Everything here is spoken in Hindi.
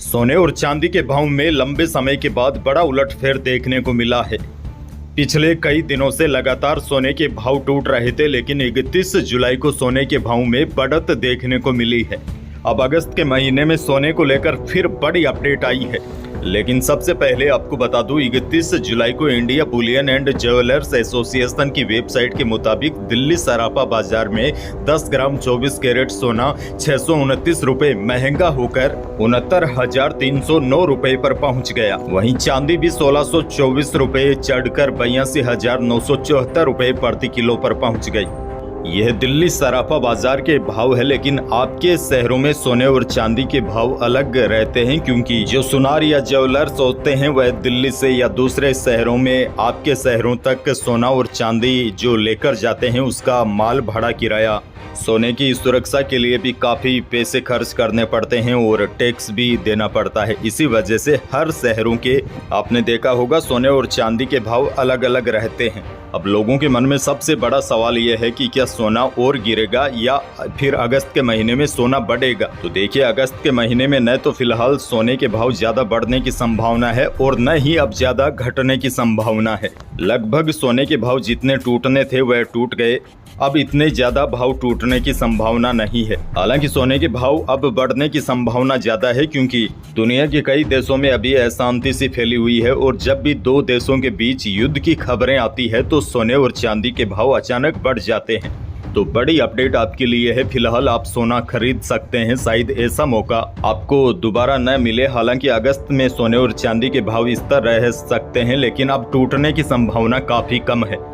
सोने और चांदी के भाव में लंबे समय के बाद बड़ा उलटफेर देखने को मिला है। पिछले कई दिनों से लगातार सोने के भाव टूट रहे थे, लेकिन 31 जुलाई को सोने के भाव में बढ़त देखने को मिली है। अब अगस्त के महीने में सोने को लेकर फिर बड़ी अपडेट आई है। लेकिन सबसे पहले आपको बता दूं, 31 जुलाई को India Boolean and jewellers association की वेबसाइट के मुताबिक दिल्ली सराफा बाजार में 10 ग्राम 24 कैरेट सोना 629 रुपए महंगा होकर 69,309 रुपए पर पहुंच गया। वहीं चांदी भी 1624 रुपए चढ़कर 82,974 रुपए प्रति किलो पर पहुंच गई। यह दिल्ली सराफा बाजार के भाव है, लेकिन आपके शहरों में सोने और चांदी के भाव अलग रहते हैं, क्योंकि जो सुनार या ज्वेलर्स होते हैं वह दिल्ली से या दूसरे शहरों में आपके शहरों तक सोना और चांदी जो लेकर जाते हैं उसका माल भाड़ा, किराया, सोने की सुरक्षा के लिए भी काफ़ी पैसे खर्च करने पड़ते हैं और टैक्स भी देना पड़ता है। इसी वजह से हर शहरों के आपने देखा होगा सोने और चांदी के भाव अलग अलग रहते हैं। अब लोगों के मन में सबसे बड़ा सवाल यह है कि क्या सोना और गिरेगा या फिर अगस्त के महीने में सोना बढ़ेगा। तो देखिए, अगस्त के महीने में न तो फिलहाल सोने के भाव ज़्यादा बढ़ने की संभावना है और न ही अब ज़्यादा घटने की संभावना है। लगभग सोने के भाव जितने टूटने थे वह टूट गए। अब इतने ज्यादा भाव टूटने की संभावना नहीं है। हालांकि सोने के भाव अब बढ़ने की संभावना ज्यादा है, क्योंकि दुनिया के कई देशों में अभी अशांति सी फैली हुई है और जब भी दो देशों के बीच युद्ध की खबरें आती है तो सोने और चांदी के भाव अचानक बढ़ जाते हैं। तो बड़ी अपडेट आपके लिए है। फिलहाल आप सोना खरीद सकते हैं, शायद ऐसा मौका आपको दोबारा न मिले। हालांकि अगस्त में सोने और चांदी के भाव इस तरह रह सकते हैं, लेकिन अब टूटने की संभावना काफी कम है।